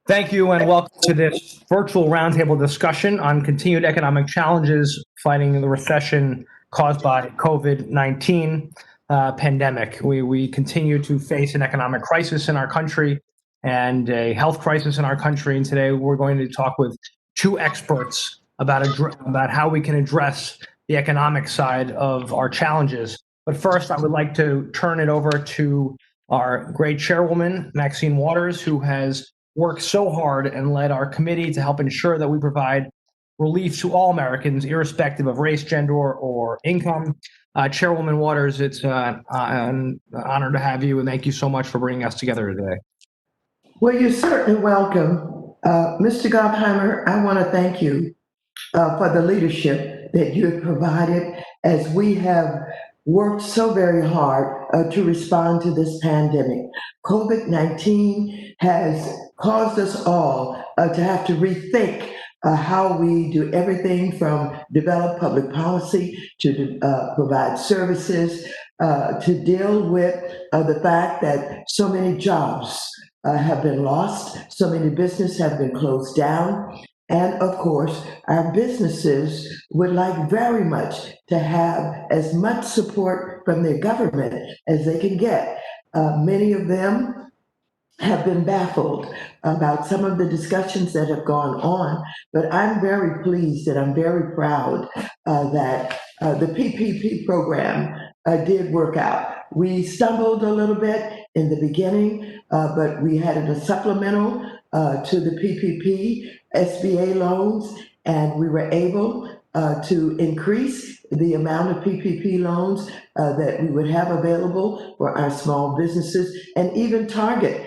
Thank you and welcome to this virtual roundtable discussion on continued economic challenges fighting the recession caused by COVID-19 pandemic. We continue to face an economic crisis in our country and a health crisis in our country. And today we're going to talk with two experts about how we can address the economic side of our challenges. But first, I would like to turn it over to our great chairwoman, Maxine Waters, who has worked so hard and led our committee to help ensure that we provide relief to all Americans, irrespective of race, gender, or income. Chairwoman Waters, it's an honor to have you, and thank you so much for bringing us together today. Well, you're certainly welcome. Mr. Goppheimer, I want to thank you for the leadership that you have provided as we have worked so very hard to respond to this pandemic. COVID-19 has caused us all to have to rethink how we do everything from develop public policy to provide services, to deal with the fact that so many jobs have been lost, so many businesses have been closed down, and of course, our businesses would like very much to have as much support from their government as they can get. Many of them have been baffled about some of the discussions that have gone on, but I'm very pleased and I'm very proud that the PPP program did work out. We stumbled a little bit in the beginning, but we had a supplemental to the PPP SBA loans, and we were able to increase the amount of PPP loans that we would have available for our small businesses, and even target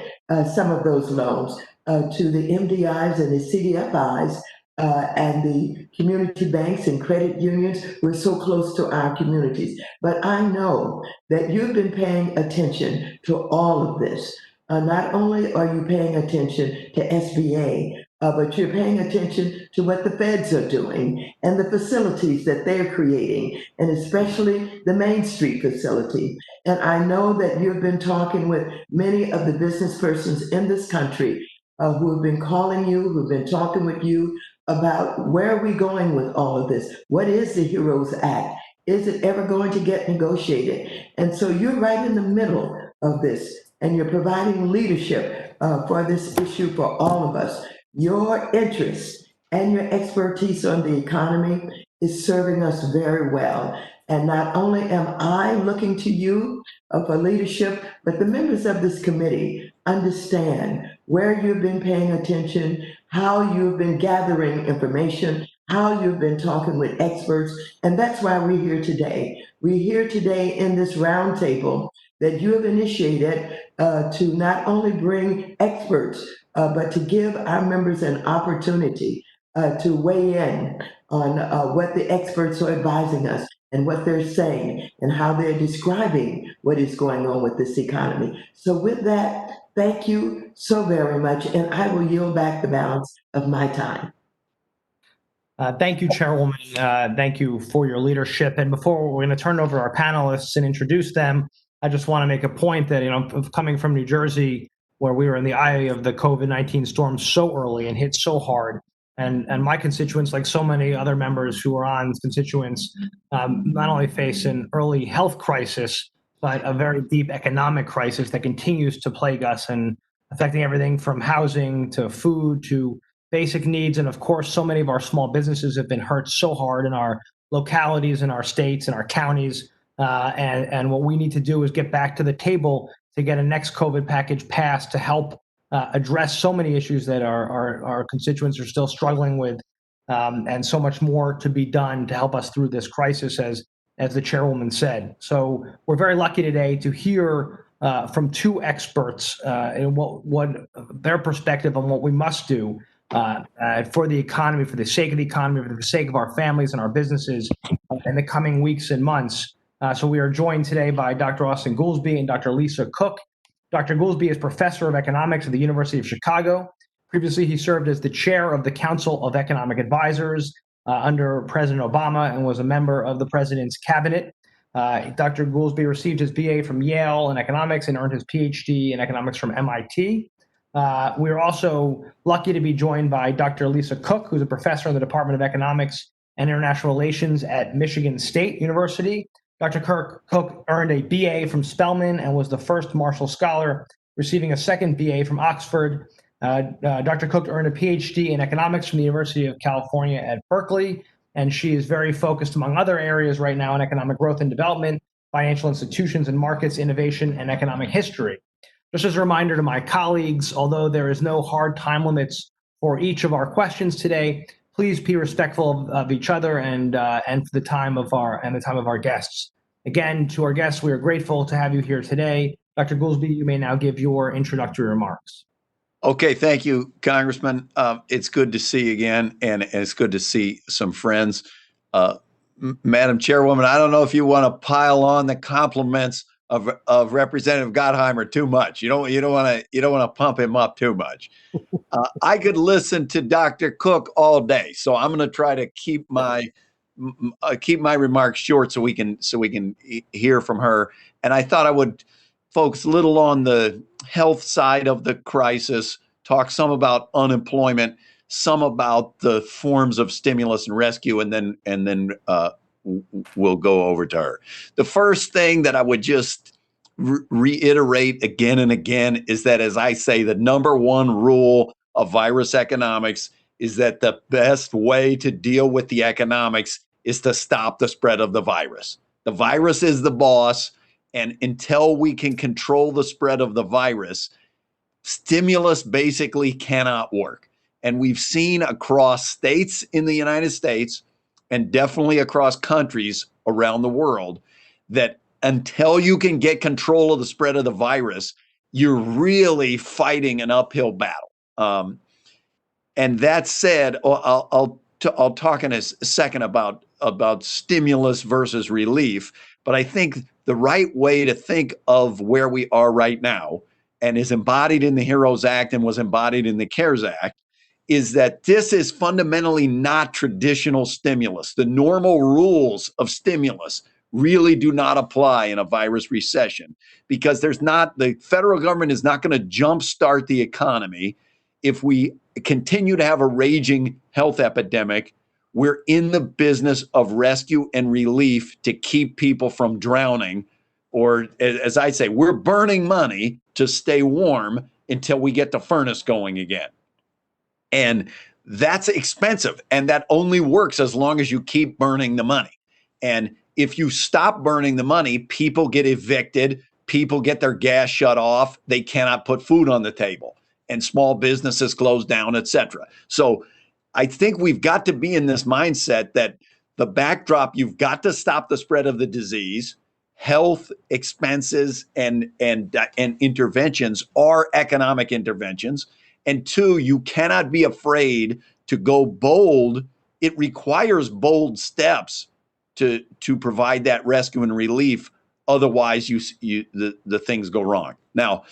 some of those loans to the MDIs and the CDFIs and the community banks and credit unions. We're so close to our communities. But I know that you've been paying attention to all of this. Not only are you paying attention to SBA, but you're paying attention to what the feds are doing and the facilities that they're creating, and especially the Main Street facility. And I know that you've been talking with many of the business persons in this country who have been calling you, who've been talking with you about where are we going with all of this? What is the HEROES Act? Is it ever going to get negotiated? And so you're right in the middle of this, and you're providing leadership for this issue for all of us. Your interest and your expertise on the economy is serving us very well. And not only am I looking to you for leadership, but the members of this committee understand where you've been paying attention, how you've been gathering information, how you've been talking with experts. And that's why we're here today. We're here today in this roundtable that you have initiated to not only bring experts, but to give our members an opportunity to weigh in on what the experts are advising us and what they're saying and how they're describing what is going on with this economy. So with that, thank you so very much, and I will yield back the balance of my time. Thank you, Chairwoman. Thank you for your leadership. And before we're going to turn over our panelists and introduce them, I just want to make a point that, coming from New Jersey, where we were in the eye of the COVID-19 storm so early and hit so hard, and my constituents, like so many other members who are on constituents, not only face an early health crisis, but a very deep economic crisis that continues to plague us and affecting everything from housing to food to basic needs. And of course, so many of our small businesses have been hurt so hard in our localities, in our states, in our counties. And what we need to do is get back to the table to get a next COVID package passed to help address so many issues that our constituents are still struggling with, and so much more to be done to help us through this crisis, as the chairwoman said. So we're very lucky today to hear from two experts in what their perspective on what we must do for the economy, for the sake of the economy, for the sake of our families and our businesses in the coming weeks and months. So we are joined today by Dr. Austan Goolsbee and Dr. Lisa Cook. Dr. Goolsbee is professor of economics at the University of Chicago. Previously, he served as the chair of the Council of Economic Advisors under President Obama and was a member of the president's cabinet. Dr. Goolsbee received his BA from Yale in economics and earned his PhD in economics from MIT. We're also lucky to be joined by Dr. Lisa Cook, who's a professor in the Department of Economics and International Relations at Michigan State University. Dr. Cook earned a BA from Spelman and was the first Marshall Scholar, receiving a second BA from Oxford. Dr. Cook earned a PhD in economics from the University of California at Berkeley, and she is very focused, among other areas right now, on economic growth and development, financial institutions and markets, innovation, and economic history. Just as a reminder to my colleagues, although there is no hard time limits for each of our questions today, please be respectful of each other and for the time of our guests. Again, to our guests, we are grateful to have you here today. Dr. Goolsbee, you may now give your introductory remarks. Okay, thank you, Congressman. It's good to see you again, and it's good to see some friends. Madam Chairwoman, I don't know if you want to pile on the compliments of Representative Gottheimer too much. You don't want to pump him up too much. I could listen to Dr. Cook all day, so I'm going to try to keep my remarks short so we can hear from her. And I thought I would focus a little on the health side of the crisis, talk some about unemployment, some about the forms of stimulus and rescue, and then we'll go over to her. The first thing that I would just reiterate again and again is that, as I say, the number one rule of virus economics is that the best way to deal with the economics is to stop the spread of the virus. The virus is the boss, and until we can control the spread of the virus, stimulus basically cannot work. And we've seen across states in the United States and definitely across countries around the world that until you can get control of the spread of the virus, you're really fighting an uphill battle. And that said, I'll talk in a second about stimulus versus relief, but I think the right way to think of where we are right now, and is embodied in the HEROES Act and was embodied in the CARES Act, is that this is fundamentally not traditional stimulus. The normal rules of stimulus really do not apply in a virus recession because the federal government is not going to jumpstart the economy. If we continue to have a raging health epidemic, we're in the business of rescue and relief to keep people from drowning. Or, as I say, we're burning money to stay warm until we get the furnace going again. And that's expensive. And that only works as long as you keep burning the money. And if you stop burning the money, people get evicted, people get their gas shut off, they cannot put food on the table, and small businesses close down, et cetera. So I think we've got to be in this mindset that the backdrop, you've got to stop the spread of the disease. Health expenses and interventions are economic interventions. And two, you cannot be afraid to go bold. It requires bold steps to provide that rescue and relief. Otherwise, the things go wrong. Now,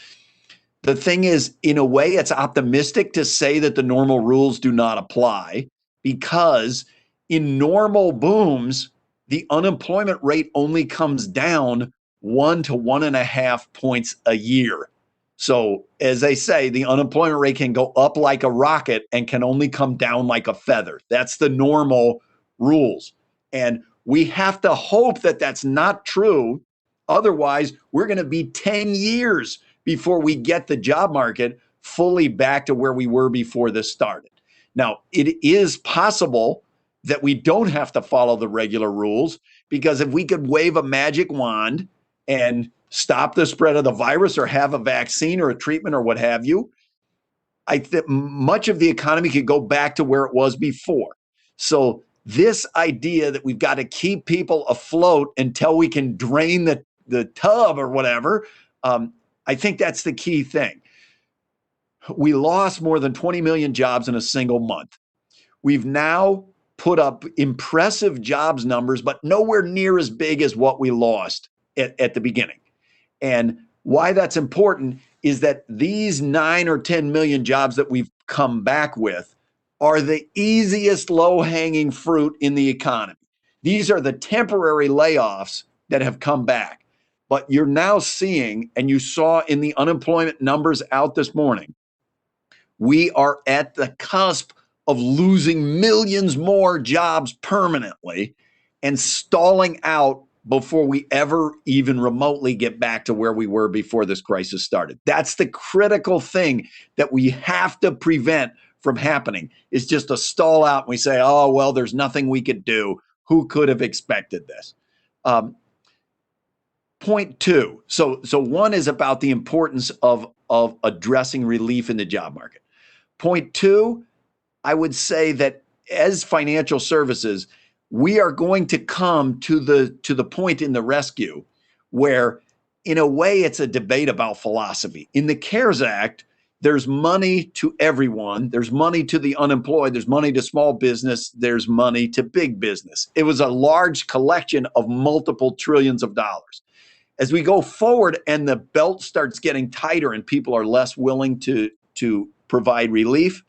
the thing is, in a way, it's optimistic to say that the normal rules do not apply because in normal booms, the unemployment rate only comes down 1 to 1.5 points a year. So, as they say, the unemployment rate can go up like a rocket and can only come down like a feather. That's the normal rules. And we have to hope that that's not true. Otherwise, we're going to be 10 years before we get the job market fully back to where we were before this started. Now, it is possible that we don't have to follow the regular rules, because if we could wave a magic wand and stop the spread of the virus or have a vaccine or a treatment or what have you, I think much of the economy could go back to where it was before. So this idea that we've got to keep people afloat until we can drain the tub or whatever, I think that's the key thing. We lost more than 20 million jobs in a single month. We've now put up impressive jobs numbers, but nowhere near as big as what we lost at the beginning. And why that's important is that these 9 or 10 million jobs that we've come back with are the easiest low-hanging fruit in the economy. These are the temporary layoffs that have come back. But you're now seeing, and you saw in the unemployment numbers out this morning, We are at the cusp of losing millions more jobs permanently and stalling out before we ever even remotely get back to where we were before this crisis started. That's the critical thing that we have to prevent from happening, is just to stall out and we say, oh, well, there's nothing we could do. Who could have expected this? Point two. So one is about the importance of addressing relief in the job market. Point two, I would say that as financial services, we are going to come to the point in the rescue where, in a way, it's a debate about philosophy. In the CARES Act, there's money to everyone. There's money to the unemployed. There's money to small business. There's money to big business. It was a large collection of multiple trillions of dollars. As we go forward and the belt starts getting tighter and people are less willing to provide relief,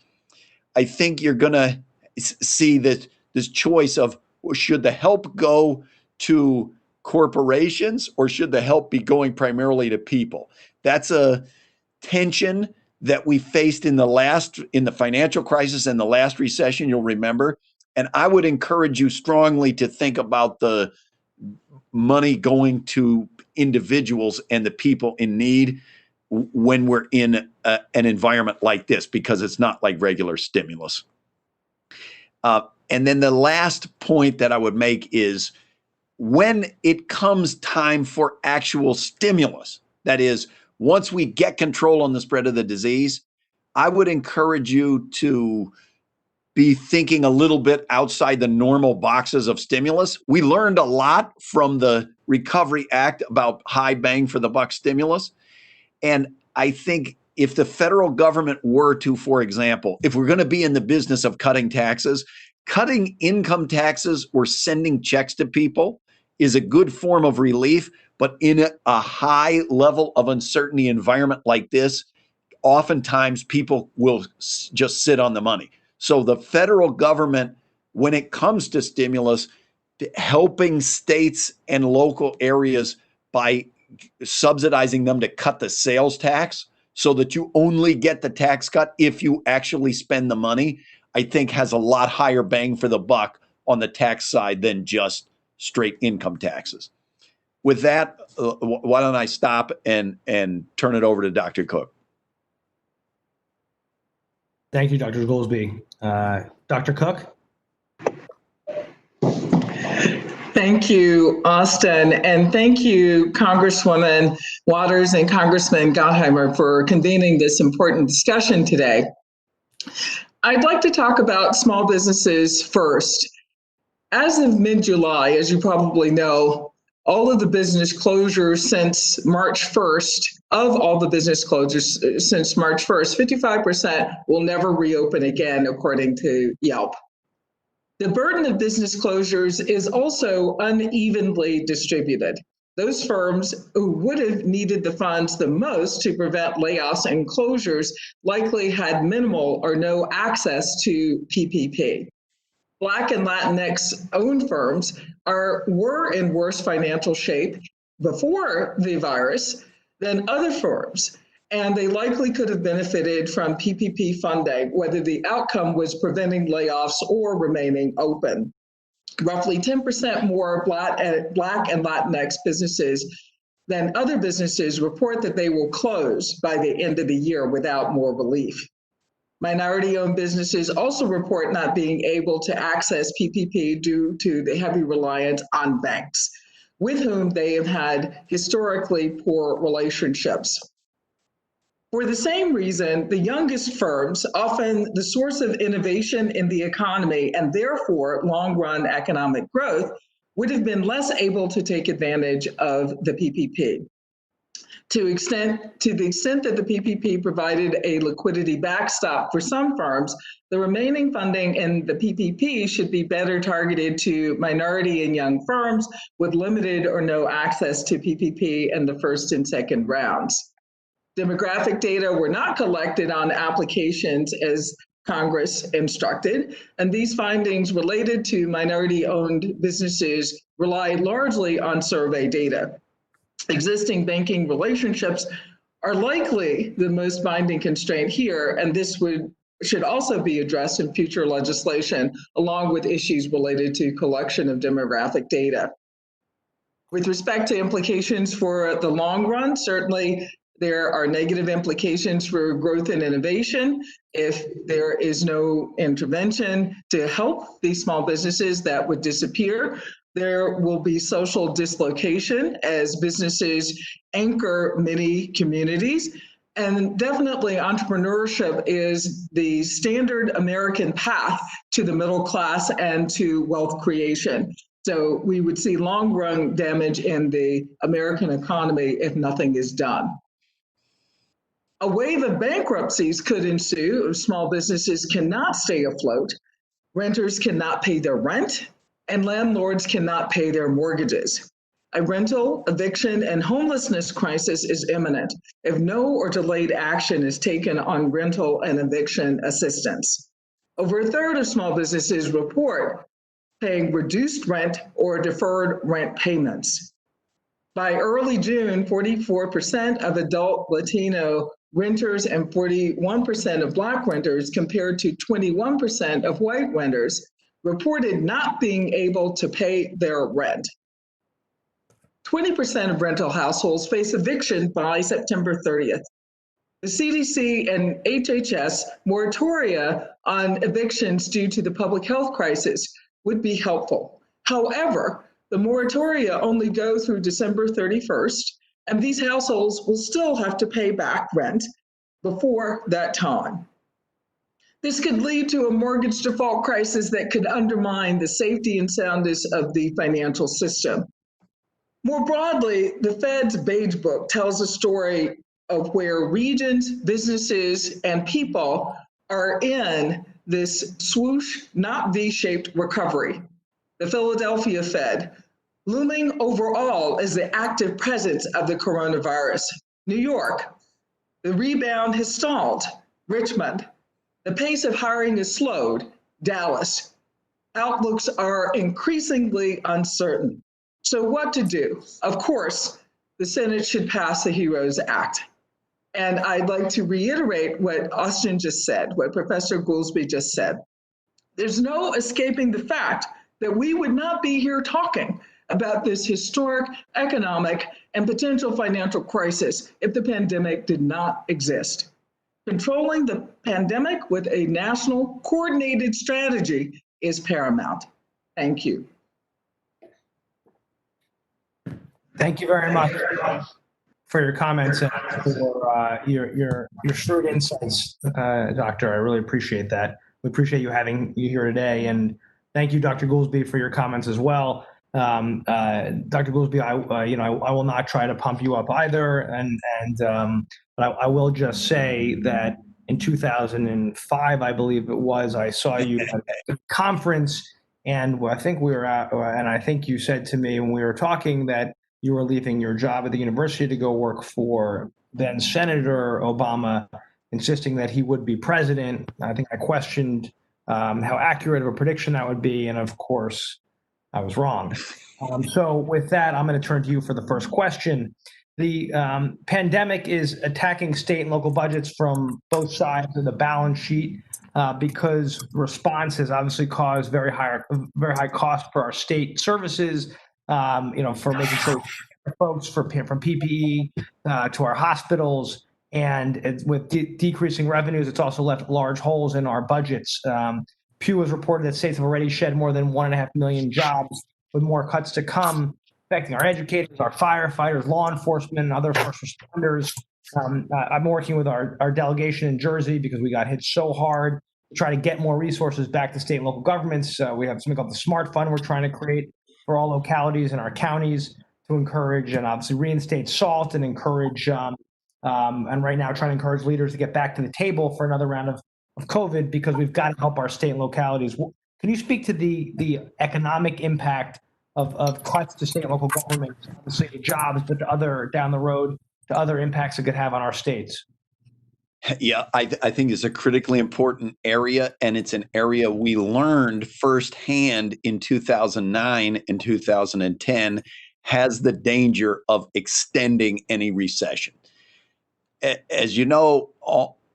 I think you're going to see this choice of, should the help go to corporations or should the help be going primarily to people? That's a tension that we faced in the financial crisis and the last recession, you'll remember. And I would encourage you strongly to think about the money going to individuals and the people in need when we're in an environment like this, because it's not like regular stimulus. And then the last point that I would make is, when it comes time for actual stimulus, that is, once we get control on the spread of the disease, I would encourage you to be thinking a little bit outside the normal boxes of stimulus. We learned a lot from the Recovery Act about high bang for the buck stimulus. And I think if the federal government were to, for example, if we're going to be in the business of cutting taxes, cutting income taxes or sending checks to people is a good form of relief. But in a high level of uncertainty environment like this, oftentimes people will just sit on the money. So the federal government, when it comes to stimulus, helping states and local areas by subsidizing them to cut the sales tax so that you only get the tax cut if you actually spend the money, I think has a lot higher bang for the buck on the tax side than just straight income taxes. With that, why don't I stop and turn it over to Dr. Cook? Thank you, Dr. Goolsbee. Dr. Cook? Thank you, Austin, and thank you, Congresswoman Waters and Congressman Gottheimer, for convening this important discussion today. I'd like to talk about small businesses first. As of mid-July, as you probably know, all of the business closures since March 1st, of all the business closures since March 1st, 55% will never reopen again, according to Yelp. The burden of business closures is also unevenly distributed. Those firms who would have needed the funds the most to prevent layoffs and closures likely had minimal or no access to PPP. Black and Latinx owned firms were in worse financial shape before the virus than other firms, and they likely could have benefited from PPP funding, whether the outcome was preventing layoffs or remaining open. Roughly 10% more Black and Latinx businesses than other businesses report that they will close by the end of the year without more relief. Minority-owned businesses also report not being able to access PPP due to the heavy reliance on banks, with whom they have had historically poor relationships. For the same reason, the youngest firms, often the source of innovation in the economy and therefore long-run economic growth, would have been less able to take advantage of the PPP. To the extent that the PPP provided a liquidity backstop for some firms, the remaining funding in the PPP should be better targeted to minority and young firms with limited or no access to PPP in the first and second rounds. Demographic data were not collected on applications as Congress instructed, and these findings related to minority-owned businesses rely largely on survey data. Existing banking relationships are likely the most binding constraint here, and this should also be addressed in future legislation, along with issues related to collection of demographic data. With respect to implications for the long run, certainly there are negative implications for growth and innovation. If there is no intervention to help these small businesses that would disappear, there will be social dislocation as businesses anchor many communities. And definitely entrepreneurship is the standard American path to the middle class and to wealth creation. So we would see long run damage in the American economy if nothing is done. A wave of bankruptcies could ensue if small businesses cannot stay afloat, renters cannot pay their rent, and landlords cannot pay their mortgages. A rental, eviction, and homelessness crisis is imminent if no or delayed action is taken on rental and eviction assistance. Over a third of small businesses report paying reduced rent or deferred rent payments. By early June, 44% of adult Latino renters and 41% of Black renters, compared to 21% of white renters, reported not being able to pay their rent. 20% of rental households face eviction by September 30th. The CDC and HHS moratoria on evictions due to the public health crisis would be helpful. However, the moratoria only go through December 31st, and these households will still have to pay back rent before that time. This could lead to a mortgage default crisis that could undermine the safety and soundness of the financial system. More broadly, the Fed's Beige Book tells a story of where regions, businesses, and people are in this swoosh, not V-shaped recovery. The Philadelphia Fed, looming overall is the active presence of the coronavirus. New York, the rebound has stalled. Richmond, the pace of hiring is slowed. Dallas, outlooks are increasingly uncertain. So what to do? Of course, the Senate should pass the HEROES Act. And I'd like to reiterate what Austan just said, what Professor Goolsbee just said. There's no escaping the fact that we would not be here talking about this historic economic and potential financial crisis if the pandemic did not exist. Controlling the pandemic with a national coordinated strategy is paramount. Thank you. Thank you very much for your comments and for your shrewd insights, Doctor. I really appreciate that. We appreciate you having you here today, and thank you, Dr. Goolsbee, for your comments as well. Dr. Goolsbee, I will not try to pump you up either, but I will just say that in 2005, I believe it was, I saw you at a conference, and I think we were at, and I think you said to me when we were talking that you were leaving your job at the university to go work for then Senator Obama, insisting that he would be president. I think I questioned how accurate of a prediction that would be, and of course, I was wrong. So with that, I'm going to turn to you for the first question. The pandemic is attacking state and local budgets from both sides of the balance sheet because response has obviously caused very high cost for our state services. For making sure folks from PPE to our hospitals, and with decreasing revenues, it's also left large holes in our budgets. Pew has reported that states have already shed more than 1.5 million jobs, with more cuts to come, affecting our educators, our firefighters, law enforcement, and other first responders. I'm working with our delegation in Jersey because we got hit so hard to try to get more resources back to state and local governments. We have something called the SMART Fund we're trying to create for all localities in our counties to encourage and obviously reinstate SALT and encourage, and right now trying to encourage leaders to get back to the table for another round of COVID, because we've got to help our state and localities. Can you speak to the economic impact of cuts to state and local governments, obviously to jobs, but to other down the road, to other impacts it could have on our states? Yeah, I think it's a critically important area, and it's an area we learned firsthand in 2009 and 2010 has the danger of extending any recession. as you know,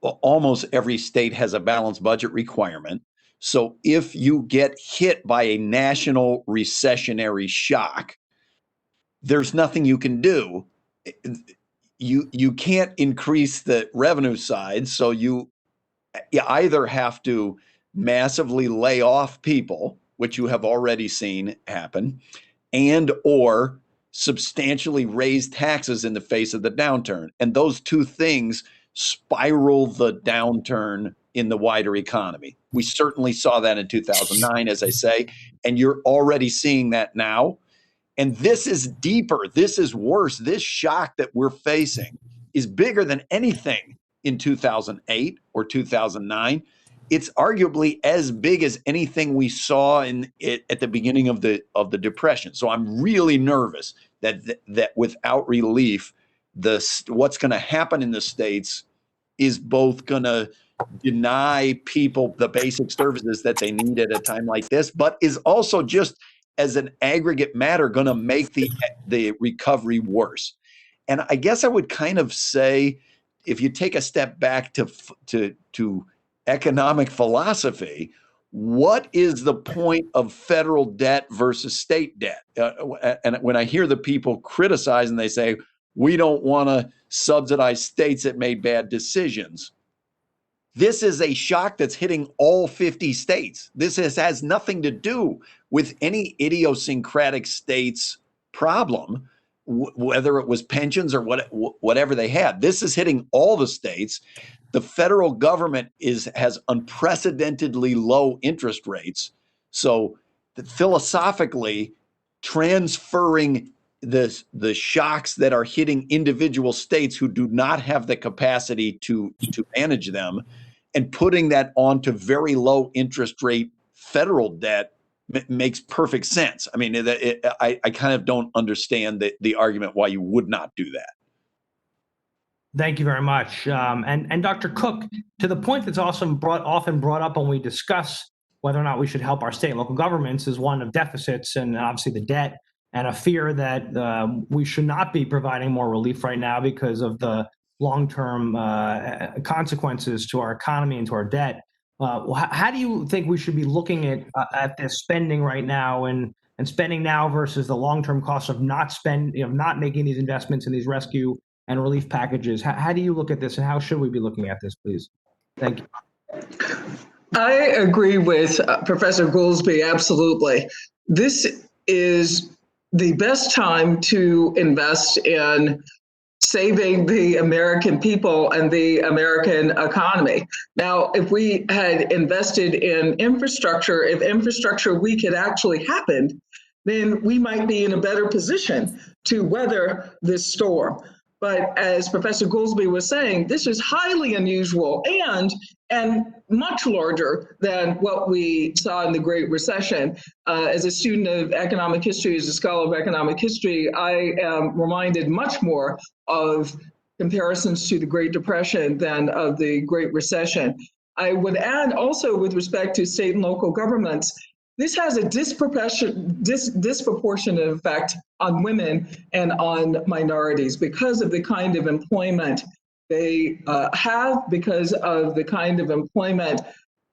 almost every state has a balanced budget requirement. So if you get hit by a national recessionary shock, there's nothing you can do. You can't increase the revenue side, so you either have to massively lay off people, which you have already seen happen, and or substantially raise taxes in the face of the downturn. And those two things spiral the downturn in the wider economy. We certainly saw that in 2009, as I say, and you're already seeing that now. And this is deeper. This is worse. This shock that we're facing is bigger than anything in 2008 or 2009. It's arguably as big as anything we saw in it at the beginning of the Depression. So I'm really nervous that without relief, what's going to happen in the states is both going to deny people the basic services that they need at a time like this, but is also just as an aggregate matter going to make the recovery worse. And I guess I would kind of say, if you take a step back to economic philosophy, what is the point of federal debt versus state debt? And when I hear the people criticize and they say, we don't want to subsidize states that made bad decisions. This is a shock that's hitting all 50 states. This has nothing to do with any idiosyncratic state's problem, whether it was pensions or whatever they had. This is hitting all the states. The federal government has unprecedentedly low interest rates. So philosophically, transferring the shocks that are hitting individual states who do not have the capacity to manage them and putting that onto very low interest rate federal debt makes perfect sense. I mean, I kind of don't understand the argument why you would not do that. Thank you very much. And Dr. Cook, to the point that's often brought up when we discuss whether or not we should help our state and local governments is one of deficits and obviously the debt, and a fear that we should not be providing more relief right now because of the long-term consequences to our economy and to our debt. How do you think we should be looking at this spending right now and spending now versus the long-term cost of not making these investments in these rescue and relief packages? How do you look at this, and how should we be looking at this, please? Thank you. I agree with Professor Goolsbee, absolutely. This is the best time to invest in saving the American people and the American economy. Now, if we had invested in infrastructure, if infrastructure week had actually happened, then we might be in a better position to weather this storm. But as Professor Goolsbee was saying, this is highly unusual and much larger than what we saw in the Great Recession. As a student of economic history, as a scholar of economic history, I am reminded much more of comparisons to the Great Depression than of the Great Recession. I would add also with respect to state and local governments, this has a disproportionate effect on women and on minorities because of the kind of employment they have, because of the kind of employment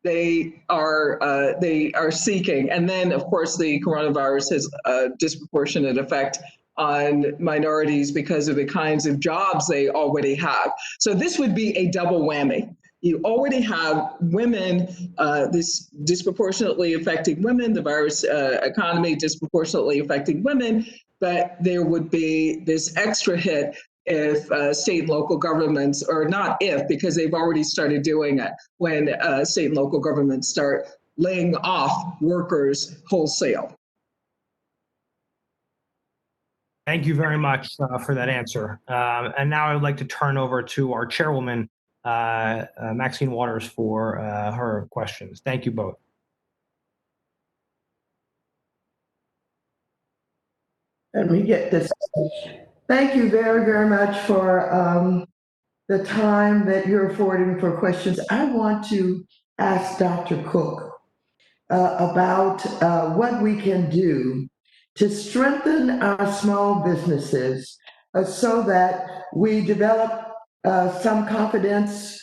they are seeking. And then, of course, the coronavirus has a disproportionate effect on minorities because of the kinds of jobs they already have. So this would be a double whammy. You already have women, this disproportionately affecting women, the virus economy disproportionately affecting women, but there would be this extra hit if state and local governments, or not if, because they've already started doing it, when state and local governments start laying off workers wholesale. Thank you very much for that answer. And now I would like to turn over to our chairwoman, Maxine Waters, for her questions. Thank you both. Let me get this. Thank you very, very much for the time that you're affording for questions. I want to ask Dr. Cook about what we can do to strengthen our small businesses so that we develop some confidence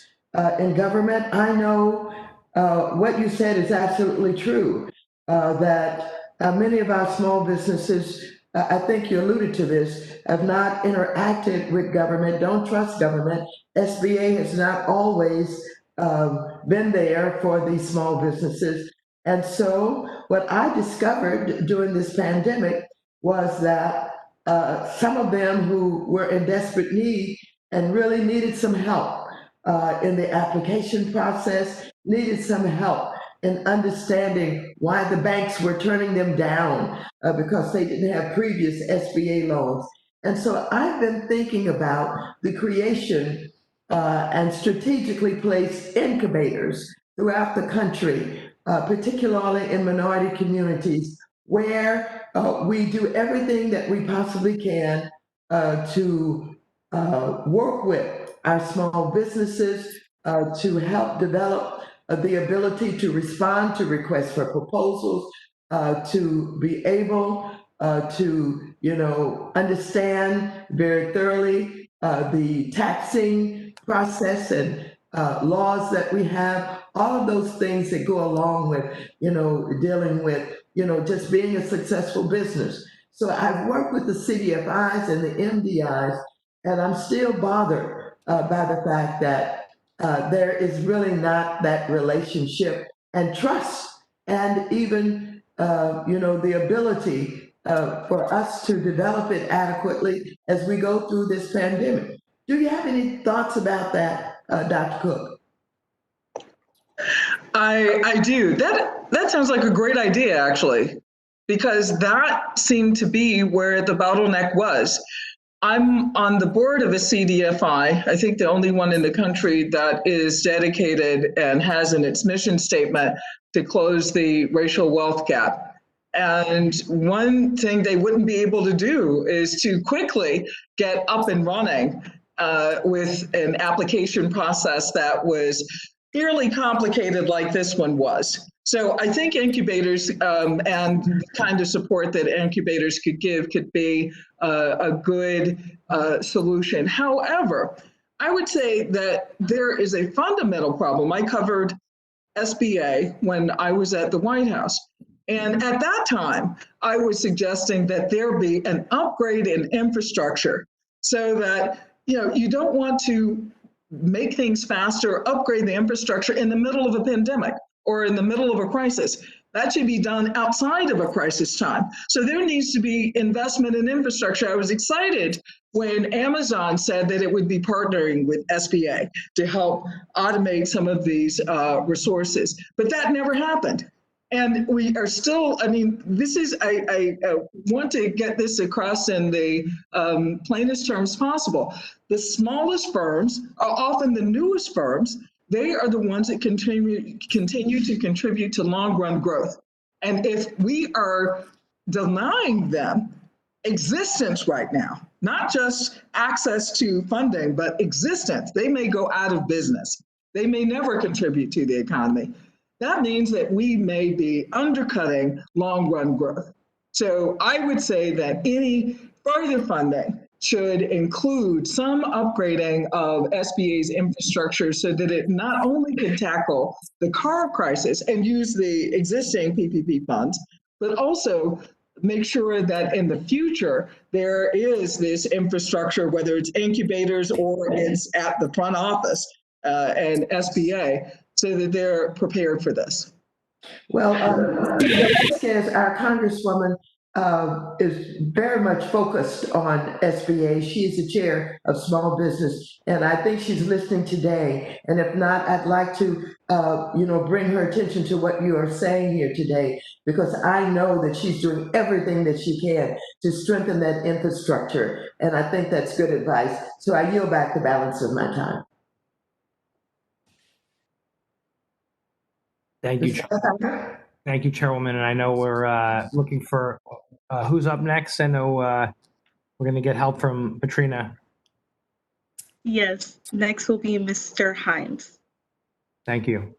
in government. I know what you said is absolutely true, that many of our small businesses, I think you alluded to this, have not interacted with government, don't trust government. SBA has not always been there for these small businesses. And so what I discovered during this pandemic was that some of them who were in desperate need and really needed some help in the application process, needed some help in understanding why the banks were turning them down because they didn't have previous SBA loans. And so I've been thinking about the creation and strategically placed incubators throughout the country, particularly in minority communities, where we do everything that we possibly can to work with our small businesses to help develop the ability to respond to requests for proposals, to be able to, understand very thoroughly the taxing process and laws that we have, all of those things that go along with, dealing with, just being a successful business. So I've worked with the CDFIs and the MDIs, and I'm still bothered by the fact that there is really not that relationship and trust, and even the ability for us to develop it adequately as we go through this pandemic. Do you have any thoughts about that, Dr. Cook? I do. That sounds like a great idea, actually, because that seemed to be where the bottleneck was. I'm on the board of a CDFI, I think the only one in the country that is dedicated and has in its mission statement to close the racial wealth gap. And one thing they wouldn't be able to do is to quickly get up and running with an application process that was fairly complicated like this one was. So I think incubators and the kind of support that incubators could give could be a good solution. However, I would say that there is a fundamental problem. I covered SBA when I was at the White House. And at that time, I was suggesting that there be an upgrade in infrastructure so that, you don't want to make things faster, upgrade the infrastructure in the middle of a pandemic or in the middle of a crisis. That should be done outside of a crisis time. So there needs to be investment in infrastructure. I was excited when Amazon said that it would be partnering with SBA to help automate some of these resources, but that never happened. And we are still, this is, I want to get this across in the plainest terms possible. The smallest firms are often the newest firms. They are the ones that continue to contribute to long-run growth. And if we are denying them existence right now, not just access to funding, but existence, they may go out of business. They may never contribute to the economy. That means that we may be undercutting long-run growth. So I would say that any further funding should include some upgrading of SBA's infrastructure so that it not only can tackle the car crisis and use the existing PPP funds, but also make sure that in the future there is this infrastructure, whether it's incubators or it's at the front office and SBA, so that they're prepared for this. Well, Vasquez, our Congresswoman, is very much focused on SBA. She is the chair of small business, and I think she's listening today. And if not, I'd like to, bring her attention to what you are saying here today, because I know that she's doing everything that she can to strengthen that infrastructure. And I think that's good advice. So I yield back the balance of my time. Thank you, Thank you, Chairwoman. And I know we're looking for who's up next. I know we're going to get help from Patrina. Yes, next will be Mr. Hines. Thank you.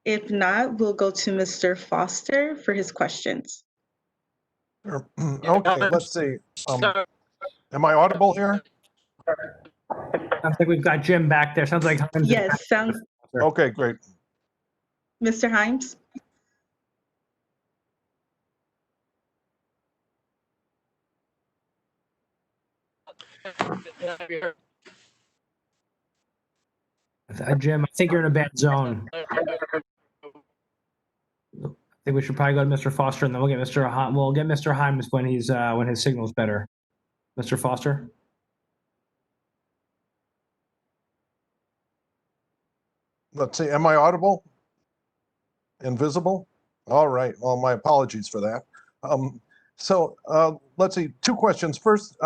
If not, we'll go to Mr. Foster for his questions. Okay, let's see. Am I audible here? Sounds like we've got Jim back there. Sounds like Himes. Yes, sounds, Okay, great. Mr. Himes? Jim, I think you're in a bad zone. I think we should probably go to Mr. Foster, and then we'll get Mr. Himes when he's when his signal's better. Mr. Foster. Let's see. Am I audible? Invisible? All right. Well, my apologies for that. Let's see. Two questions. First,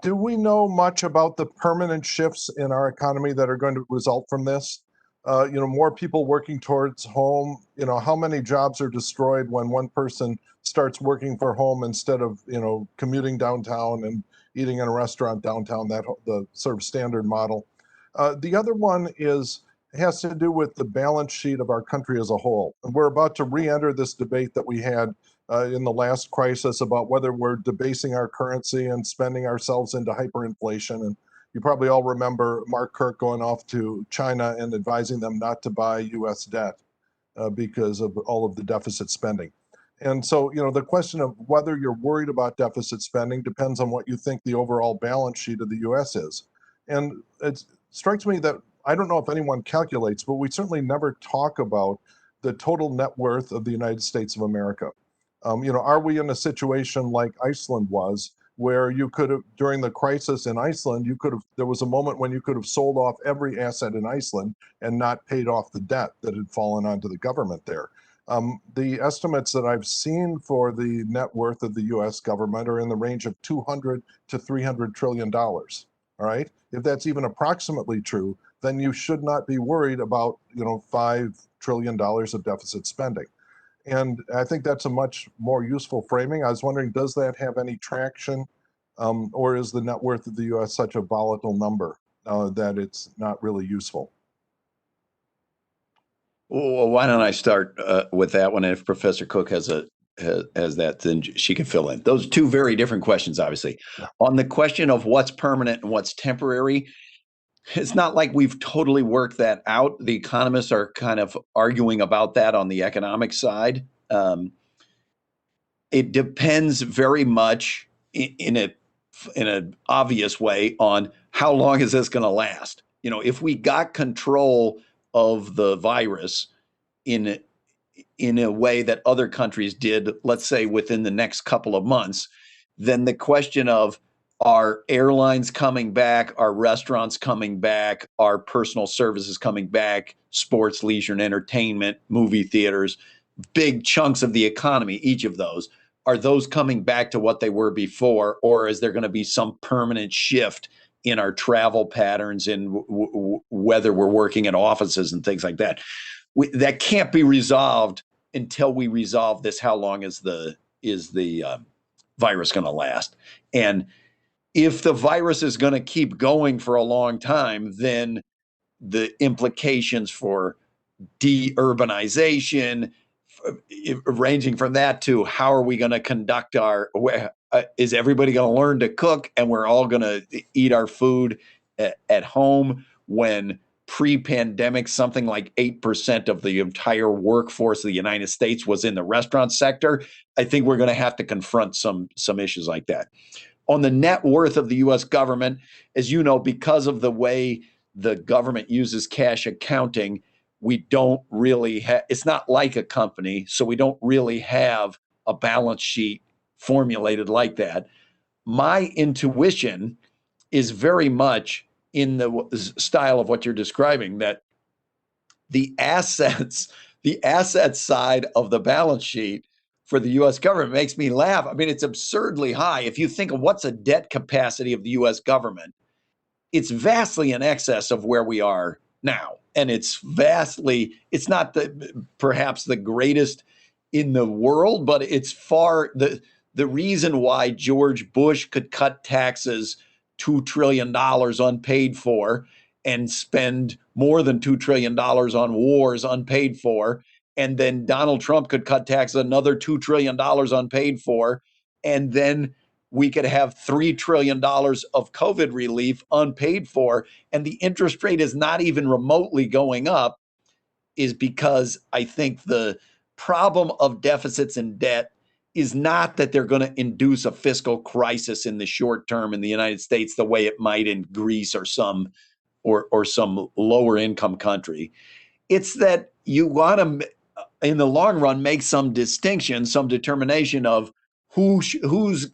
do we know much about the permanent shifts in our economy that are going to result from this? More people working towards home. How many jobs are destroyed when one person starts working for home instead of commuting downtown and eating in a restaurant downtown? The sort of standard model. The other one has to do with the balance sheet of our country as a whole. And we're about to re-enter this debate that we had in the last crisis about whether we're debasing our currency and spending ourselves into hyperinflation. And you probably all remember Mark Kirk going off to China and advising them not to buy US debt because of all of the deficit spending. And so, the question of whether you're worried about deficit spending depends on what you think the overall balance sheet of the US is. And it strikes me that I don't know if anyone calculates, but we certainly never talk about the total net worth of the United States of America. Are we in a situation like Iceland was, where you could have, during the crisis in Iceland, there was a moment when you could have sold off every asset in Iceland and not paid off the debt that had fallen onto the government there. The estimates that I've seen for the net worth of the US government are in the range of $200 to $300 trillion. All right. If that's even approximately true, then you should not be worried about, $5 trillion of deficit spending. And I think that's a much more useful framing. I was wondering, does that have any traction? Or is the net worth of the US such a volatile number that it's not really useful? Well, why don't I start with that one? And if Professor Cook has that, then she can fill in. Those two very different questions, obviously. Yeah. On the question of what's permanent and what's temporary, it's not like we've totally worked that out. The economists are kind of arguing about that on the economic side. It depends very much in an obvious way on how long is this going to last. If we got control of the virus in a way that other countries did, let's say within the next couple of months, then the question of, are airlines coming back? Are restaurants coming back? Are personal services coming back? Sports, leisure, and entertainment, movie theaters, big chunks of the economy, each of those. Are those coming back to what they were before? Or is there going to be some permanent shift in our travel patterns and whether we're working in offices and things like that? That can't be resolved until we resolve this. How long is the virus going to last? And if the virus is going to keep going for a long time, then the implications for de-urbanization, ranging from that to how are we going to conduct is everybody going to learn to cook and we're all going to eat our food at home when pre-pandemic something like 8% of the entire workforce of the United States was in the restaurant sector? I think we're going to have to confront some issues like that. On the net worth of the U.S. government, as you know, because of the way the government uses cash accounting, we don't really have, it's not like a company, so we don't really have a balance sheet formulated like that. My intuition is very much in the style of what you're describing, that the asset side of the balance sheet for the U.S. government makes me laugh. I mean, it's absurdly high. If you think of what's a debt capacity of the U.S. government, it's vastly in excess of where we are now. And it's not perhaps the greatest in the world, but it's far, the reason why George Bush could cut taxes $2 trillion unpaid for and spend more than $2 trillion on wars unpaid for, and then Donald Trump could cut taxes another $2 trillion unpaid for, and then we could have $3 trillion of COVID relief unpaid for, and the interest rate is not even remotely going up, is because I think the problem of deficits and debt is not that they're going to induce a fiscal crisis in the short term in the United States the way it might in Greece or some lower income country. It's that you want to, in the long run, make some distinction, some determination of who's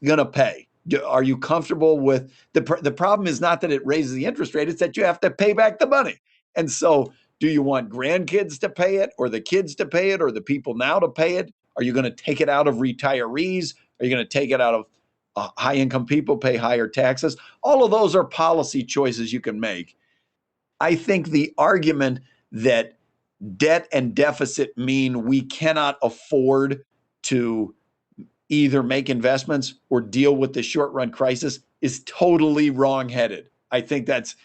going to pay. Are you comfortable with the problem is not that it raises the interest rate, it's that you have to pay back the money. And so do you want grandkids to pay it, or the kids to pay it, or the people now to pay it? Are you going to take it out of retirees? Are you going to take it out of high income people, pay higher taxes? All of those are policy choices you can make. I think the argument that debt and deficit mean we cannot afford to either make investments or deal with the short run crisis is totally wrong-headed. I think that's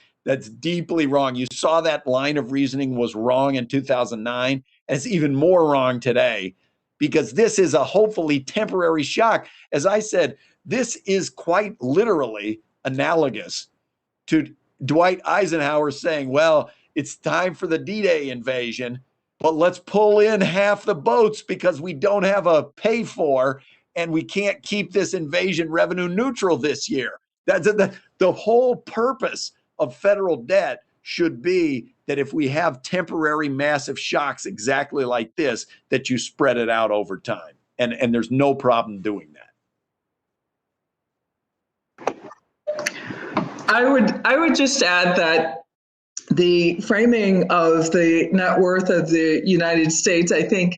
deeply wrong. You saw that line of reasoning was wrong in 2009, and it's even more wrong today, because this is a hopefully temporary shock. As I said, this is quite literally analogous to Dwight Eisenhower saying, well, it's time for the D-Day invasion, but let's pull in half the boats because we don't have a pay for, and we can't keep this invasion revenue neutral this year. That's the whole purpose of federal debt should be that if we have temporary massive shocks exactly like this, that you spread it out over time. And there's no problem doing that. I would just add that the framing of the net worth of the United States, I think,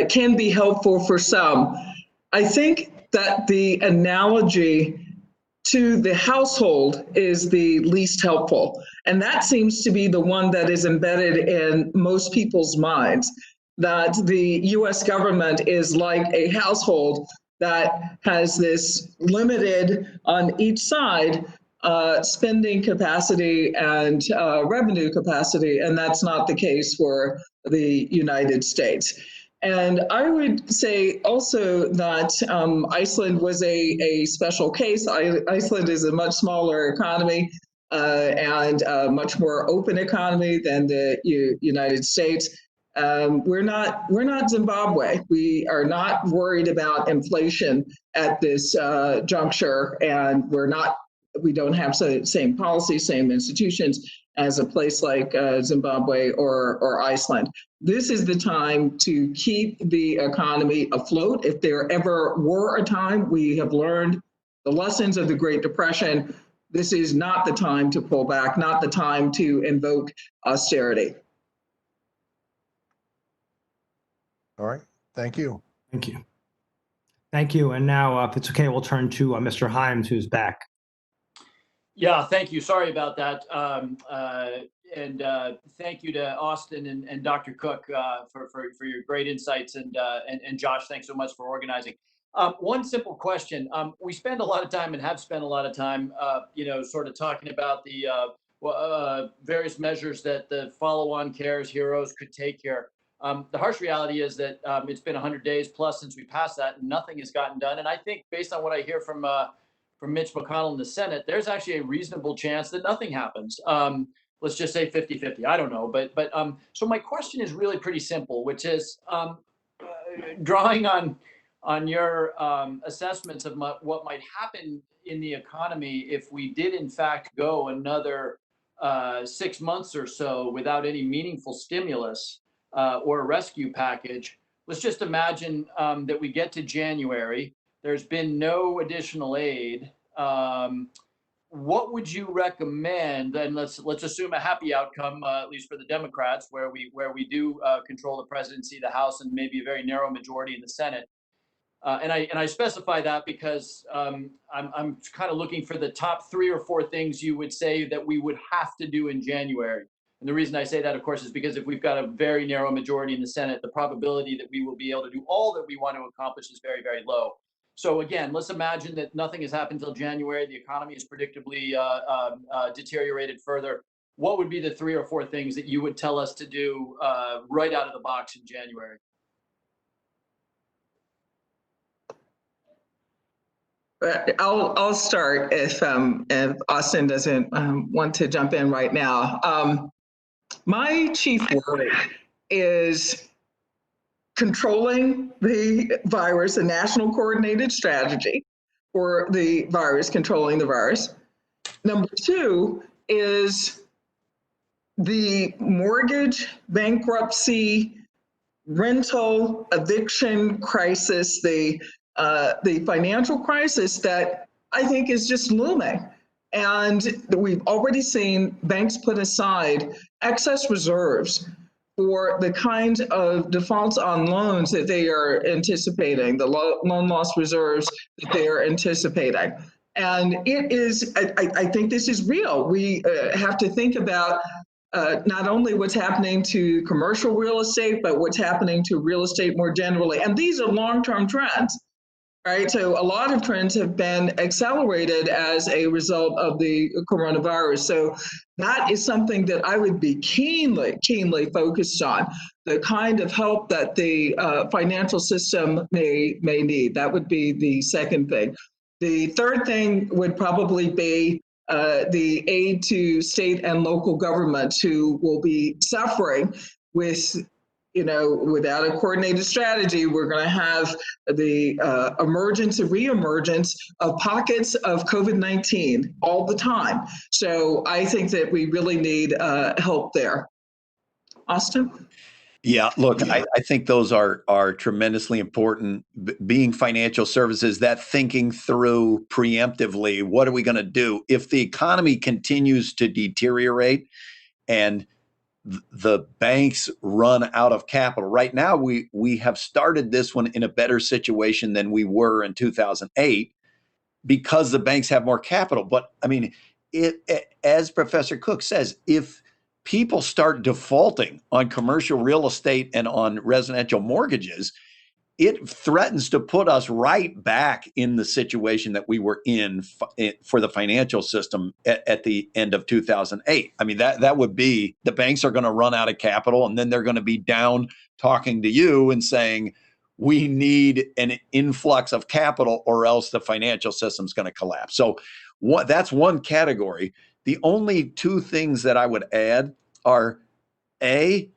can be helpful for some. I think that the analogy to the household is the least helpful. And that seems to be the one that is embedded in most people's minds, that the US government is like a household that has this limited on each side spending capacity and revenue capacity, and that's not the case for the United States. And I would say also that Iceland was a special case. Iceland is a much smaller economy and a much more open economy than the United States. We're not Zimbabwe. We are not worried about inflation at this juncture, and we don't have the same policy, same institutions as a place like Zimbabwe or Iceland. This is the time to keep the economy afloat. If there ever were a time, we have learned the lessons of the Great Depression. This is not the time to pull back, not the time to invoke austerity. All right. Thank you. Thank you. Thank you. And now, if it's okay, we'll turn to Mr. Himes, who's back. Yeah, thank you. Sorry about that. And thank you to Austan and Dr. Cook for your great insights. And Josh, thanks so much for organizing. One simple question. We spend a lot of time and have spent a lot of time, sort of talking about the various measures that the follow-on CARES heroes could take here. The harsh reality is that it's been 100 days plus since we passed that, and nothing has gotten done. And I think based on what I hear from Mitch McConnell in the Senate, there's actually a reasonable chance that nothing happens. Let's just say 50-50. I don't know. But so my question is really pretty simple, which is drawing on your assessments of what might happen in the economy if we did in fact go another 6 months or so without any meaningful stimulus or a rescue package. Let's just imagine that we get to January. There's been no additional aid. What would you recommend? And let's assume a happy outcome, at least for the Democrats, where we do control the presidency, the House, and maybe a very narrow majority in the Senate. And I specify that because I'm kind of looking for the top 3 or 4 things you would say that we would have to do in January. And the reason I say that, of course, is because if we've got a very narrow majority in the Senate, the probability that we will be able to do all that we want to accomplish is very, very low. So again, let's imagine that nothing has happened until January. The economy is predictably deteriorated further. What would be the 3 or 4 things that you would tell us to do right out of the box in January? I'll start if Austan doesn't want to jump in right now. My chief worry is controlling the virus, a national coordinated strategy for the virus, controlling the virus. Number two is the mortgage, bankruptcy, rental, eviction crisis, the financial crisis that I think is just looming. And we've already seen banks put aside excess reserves for the kind of defaults on loans that they are anticipating, the loan loss reserves that they are anticipating. And it is, I think this is real. We have to think about not only what's happening to commercial real estate, but what's happening to real estate more generally. And these are long-term trends, right? So a lot of trends have been accelerated as a result of the coronavirus. So that is something that I would be keenly focused on, the kind of help that the financial system may need. That would be the second thing. The third thing would probably be the aid to state and local governments who will be suffering with, without a coordinated strategy. We're going to have the emergence and reemergence of pockets of COVID-19 all the time. So I think that we really need help there. Austan? Yeah, look, I think those are tremendously important. Being financial services, that thinking through preemptively, what are we going to do if the economy continues to deteriorate and the banks run out of capital? Right now, we have started this one in a better situation than we were in 2008 because the banks have more capital. But I mean, as Professor Cook says, if people start defaulting on commercial real estate and on residential mortgages, it threatens to put us right back in the situation that we were in for the financial system at the end of 2008. I mean, that would be, the banks are going to run out of capital, and then they're going to be down talking to you and saying, we need an influx of capital or else the financial system's going to collapse. So that's one category. The only two things that I would add are, A,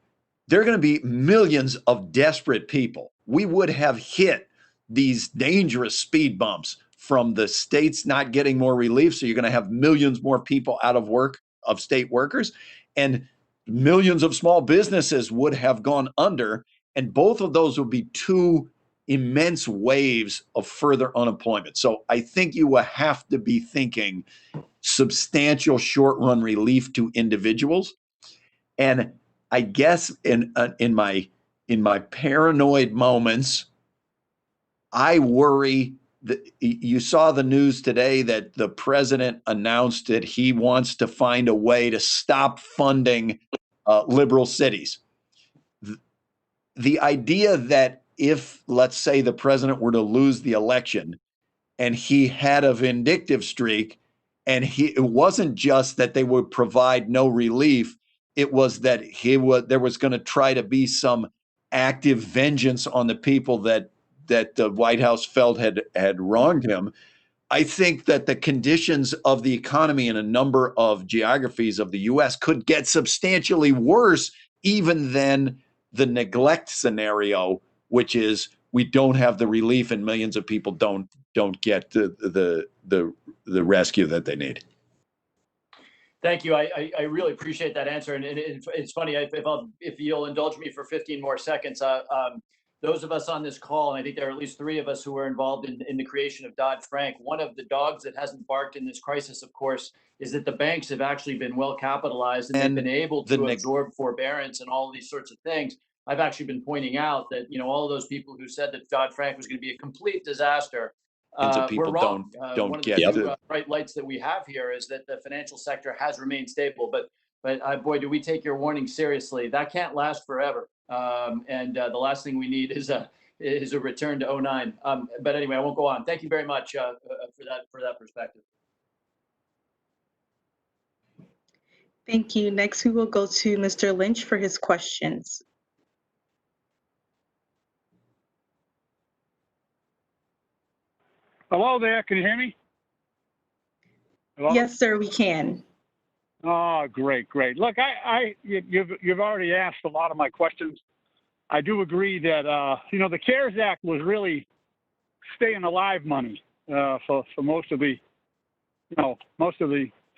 there are going to be millions of desperate people. We would have hit these dangerous speed bumps from the states not getting more relief. So you're going to have millions more people out of work, of state workers, and millions of small businesses would have gone under. And both of those would be two immense waves of further unemployment. So I think you will have to be thinking substantial short-run relief to individuals. And I guess in my paranoid moments, I worry that you saw the news today that the president announced that he wants to find a way to stop funding liberal cities. The idea that if, let's say, the president were to lose the election and he had a vindictive streak, and it wasn't just that they would provide no relief, it was that there was going to try to be some active vengeance on the people that the White House felt had wronged him. I think that the conditions of the economy in a number of geographies of the U.S. could get substantially worse even than the neglect scenario, which is we don't have the relief and millions of people don't get the rescue that they need. Thank you. I really appreciate that answer. And it's funny, if you'll indulge me for 15 more seconds, those of us on this call, and I think there are at least three of us who were involved in the creation of Dodd-Frank, one of the dogs that hasn't barked in this crisis, of course, is that the banks have actually been well capitalized and they've been able to absorb forbearance and all these sorts of things. I've actually been pointing out that, all of those people who said that Dodd-Frank was going to be a complete disaster, people we're wrong. don't one of get the bright lights that we have here is that the financial sector has remained stable, but boy, do we take your warning seriously. That can't last forever. And the last thing we need is a return to 2009. But anyway, I won't go on. Thank you very much for that perspective. Thank you. Next, we will go to Mr. Lynch for his questions. Hello there. Can you hear me? Hello? Yes, sir, we can. Oh, great, great. Look, you've already asked a lot of my questions. I do agree that the CARES Act was really staying alive money for most of the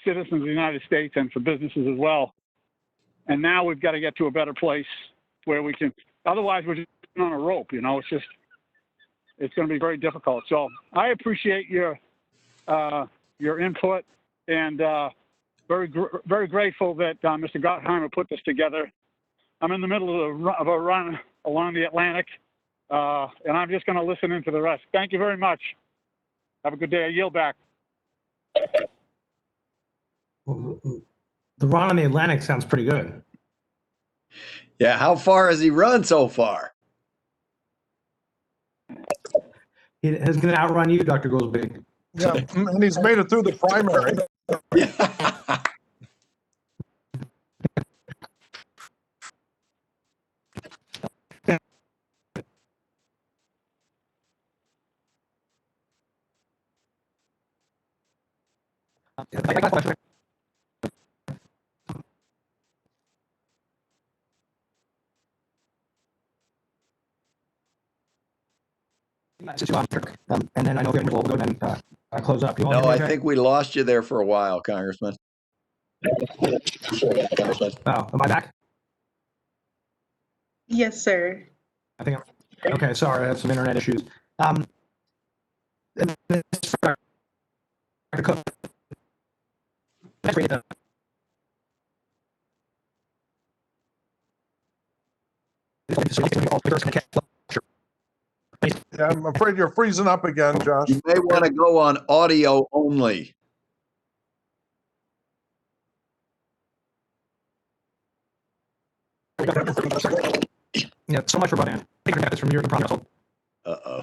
citizens of the United States and for businesses as well. And now we've got to get to a better place where we can. Otherwise, we're just on a rope. It's going to be very difficult. So I appreciate your input, and very grateful that Mr. Gottheimer put this together. I'm in the middle of a run along the Atlantic, and I'm just going to listen into the rest. Thank you very much. Have a good day. I yield back. The run on the Atlantic sounds pretty good. Yeah, how far has he run so far? He is going to outrun you, Dr. Goolsbee. Yeah, and he's made it through the primary. Yeah. And then I know we'll go and close up. No, I think we lost you there for a while, Congressman. Oh, am I back? Yes, sir. I think I'm okay. Sorry, I have some internet issues. Yeah, I'm afraid you're freezing up again, Josh. You may want to go on audio only. Yeah, so much for butt in. Take your habits from your progress. Uh-oh.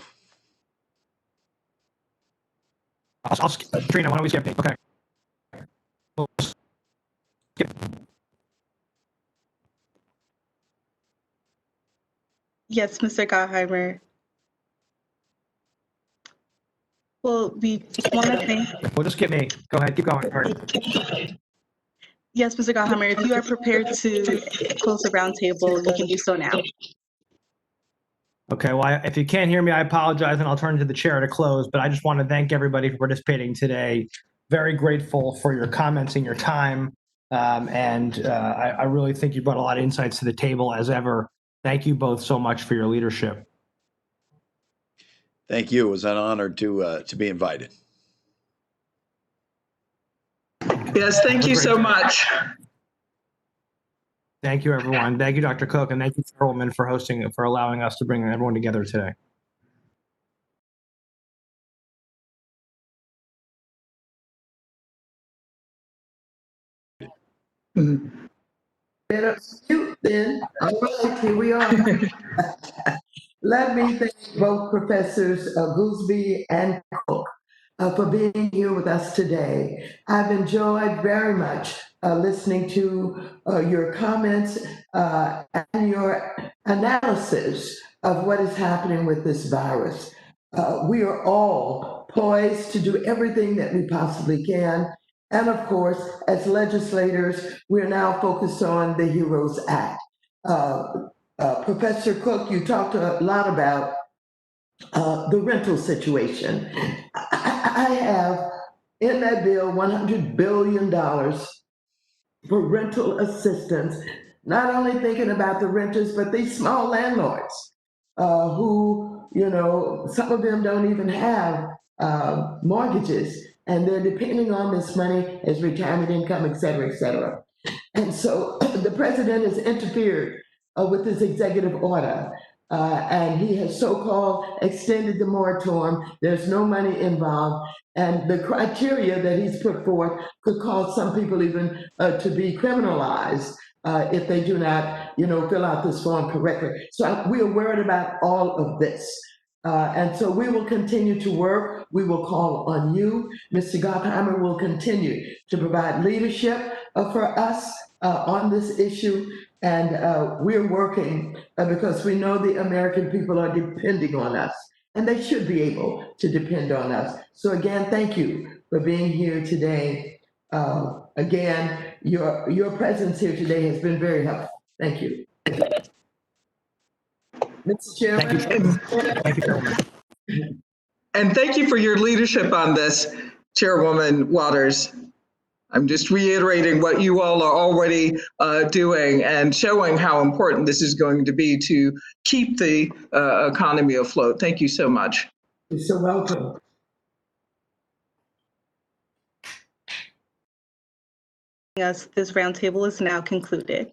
I'll skip. Trina, why don't we skip me? Okay. We'll skip. Yes, Mr. Gottheimer. Well, we want to thank. We'll just skip me. Go ahead. Keep going. All right. Yes, Mr. Gottheimer, if you are prepared to close the roundtable, you can do so now. Okay, well, if you can't hear me, I apologize, and I'll turn to the chair to close. But I just want to thank everybody for participating today. Very grateful for your comments and your time. I really think you brought a lot of insights to the table as ever. Thank you both so much for your leadership. Thank you. It was an honor to be invited. Yes, thank you so much. Thank you, everyone. Thank you, Dr. Cook, and thank you, Chairwoman, for hosting, for allowing us to bring everyone together today. Better mute then. All right, here we are. Let me thank both Professors Goolsbee and Cook for being here with us today. I've enjoyed very much listening to your comments and your analysis of what is happening with this virus. We are all poised to do everything that we possibly can. And of course, as legislators, we're now focused on the HEROES Act. Professor Cook, you talked a lot about the rental situation. I have in that bill $100 billion for rental assistance, not only thinking about the renters, but these small landlords who, some of them don't even have mortgages, and they're depending on this money as retirement income, et cetera, et cetera. And so the president has interfered with this executive order, and he has so-called extended the moratorium. There's no money involved, and the criteria that he's put forth could cause some people even to be criminalized if they do not, fill out this form correctly. So we are worried about all of this. And so we will continue to work. We will call on you. Mr. Gottheimer will continue to provide leadership for us on this issue. And we're working because we know the American people are depending on us. and they should be able to depend on us. So again, thank you for being here today. Again, your presence here today has been very helpful. Thank you. Mr. Chairman? Thank you, Chairwoman. And thank you for your leadership on this, Chairwoman Waters. I'm just reiterating what you all are already doing and showing how important this is going to be to keep the economy afloat. Thank you so much. You're so welcome. Yes, this roundtable is now concluded.